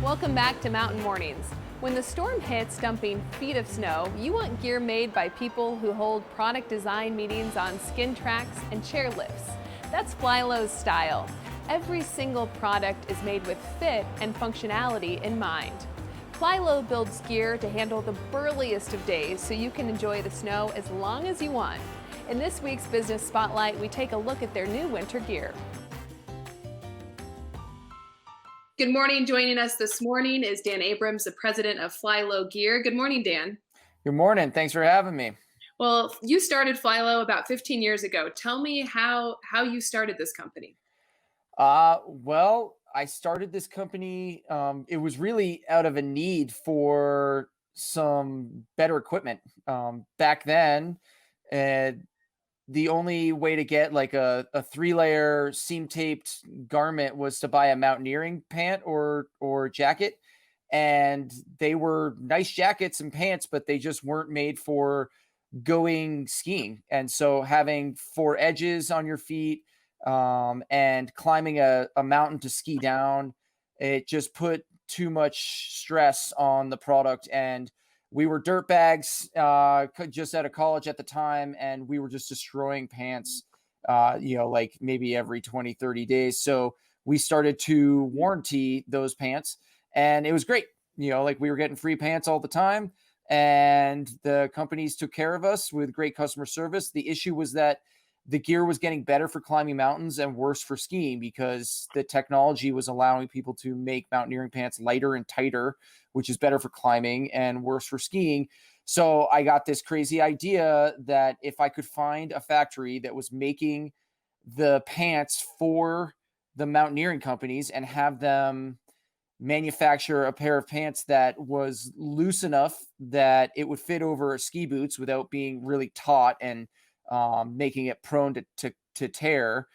Welcome back to Mountain Mornings. When the storm hits, dumping feet of snow, you want gear made by people who hold product design meetings on skin tracks and chair lifts. That's Flylow's style. Every single product is made with fit and functionality in mind. Flylow builds gear to handle the burliest of days so you can enjoy the snow as long as you want. In this week's Business Spotlight, we take a look at their new winter gear. Good morning. Joining us this morning is Dan Abrams, the president of Flylow Gear. Good morning, Dan. Good morning. Thanks for having me. Well, you started Flylow about 15 years ago. Tell me how you started this company. Well, I started this company. It was really out of a need for some better equipment. Back then, uh, the only way to get like a three-layer seam-taped garment was to buy a mountaineering pant or jacket. And they were nice jackets and pants, but they just weren't made for going skiing. And so having four edges on your feet and climbing a mountain to ski down, it just put too much stress on the product. And we were dirt bags just out of college at the time, and we were just destroying pants, like maybe every 20, 30 days. So we started to warranty those pants, and it was great. Like we were getting free pants all the time, and the companies took care of us with great customer service. The issue was that the gear was getting better for climbing mountains and worse for skiing because the technology was allowing people to make mountaineering pants lighter and tighter, which is better for climbing and worse for skiing. So I got this crazy idea that if I could find a factory that was making the pants for the mountaineering companies and have them manufacture a pair of pants that was loose enough that it would fit over ski boots without being really taut and making it prone to tear.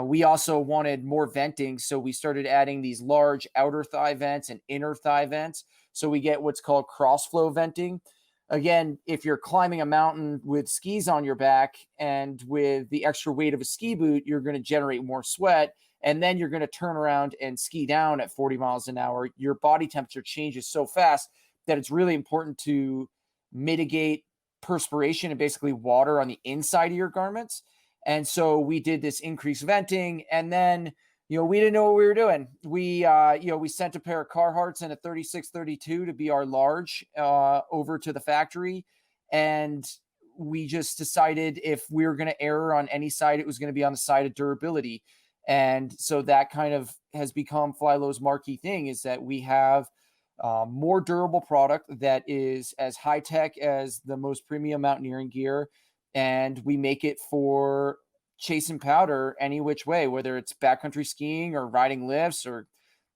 We also wanted more venting, so we started adding these large outer thigh vents and inner thigh vents. So we get what's called cross flow venting. Again, if you're climbing a mountain with skis on your back and with the extra weight of a ski boot, you're going to generate more sweat. And then you're going to turn around and ski down at 40 miles an hour. Your body temperature changes so fast that it's really important to mitigate perspiration and basically water on the inside of your garments. And so we did this increased venting, and then, we didn't know what we were doing. We sent a pair of Carhartts and a 36-32 to be our large over to the factory. And we just decided if we were going to err on any side, it was going to be on the side of durability. And so that kind of has become Flylow's marquee thing, is that we have more durable product that is as high tech as the most premium mountaineering gear. And we make it for chase and powder any which way, whether it's backcountry skiing or riding lifts or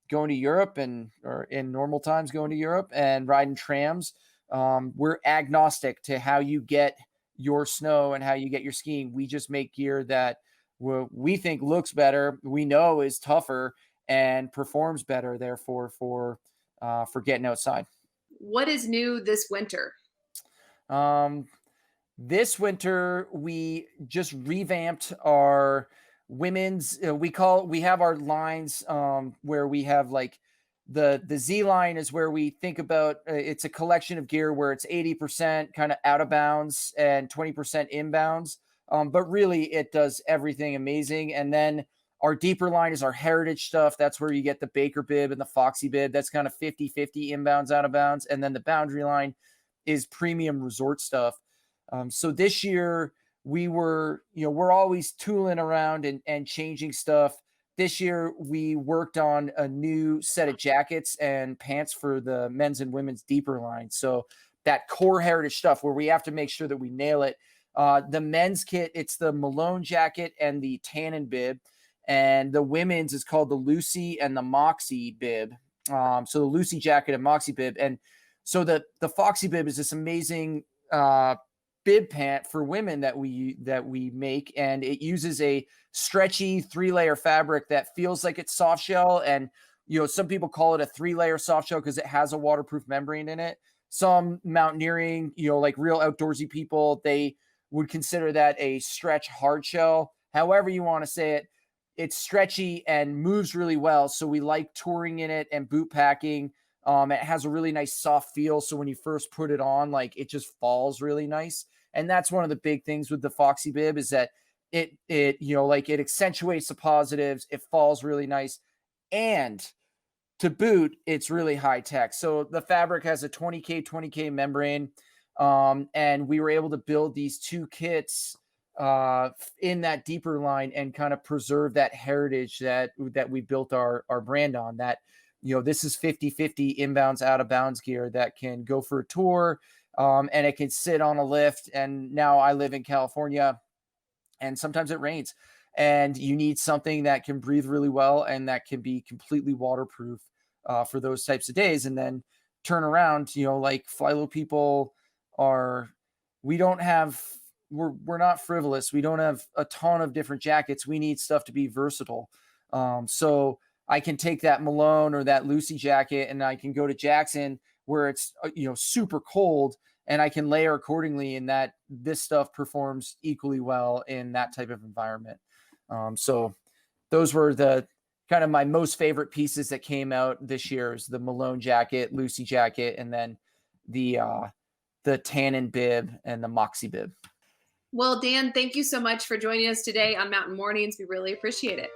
going to Europe or in normal times going to Europe and riding trams. We're agnostic to how you get your snow and how you get your skiing. We just make gear that we think looks better, we know is tougher and performs better, therefore for getting outside. What is new this winter? This winter we just revamped our women's. We have our lines where we have like the Z line is where we think about it's a collection of gear where it's 80% kind of out of bounds and 20% inbounds. But really, it does everything amazing. And then our deeper line is our heritage stuff. That's where you get the Baker bib and the Foxy bib. That's kind of 50-50 inbounds, out of bounds. And then the boundary line is premium resort stuff. So this year we're always tooling around and changing stuff. This year we worked on a new set of jackets and pants for the men's and women's deeper line. So that core heritage stuff where we have to make sure that we nail it. The men's kit, it's the Malone jacket and the Tannin bib. And the women's is called the Lucy and the Moxie bib. So the Lucy jacket and Moxie bib. And so the Foxy bib is this amazing bib pant for women that we make. And it uses a stretchy 3-layer fabric that feels like it's soft shell. And, some people call it a 3-layer soft shell because it has a waterproof membrane in it. Some mountaineering, like real outdoorsy people, they would consider that a stretch hard shell. However you want to say it, it's stretchy and moves really well. So we like touring in it and boot packing. It has a really nice soft feel. So when you first put it on, like it just falls really nice. And that's one of the big things with the Foxy bib is that like it accentuates the positives. It falls really nice. And to boot, it's really high tech. So the fabric has a 20K membrane. And we were able to build these two kits in that deeper line and kind of preserve that heritage that we built our brand on. That, this is 50/50 inbounds, out of bounds gear that can go for a tour, and it can sit on a lift. And now I live in California, and sometimes it rains, and you need something that can breathe really well and that can be completely waterproof for those types of days. And then turn around, like Flylow people are, we don't have, we're not frivolous. We don't have a ton of different jackets. We need stuff to be versatile. So I can take that Malone or that Lucy jacket and I can go to Jackson where it's, super cold, and I can layer accordingly, and that this stuff performs equally well in that type of environment. So those were the kind of my most favorite pieces that came out this year is the Malone jacket, Lucy jacket, and then the Tannin bib and the Moxie bib. Well, Dan, thank you so much for joining us today on Mountain Mornings. We really appreciate it.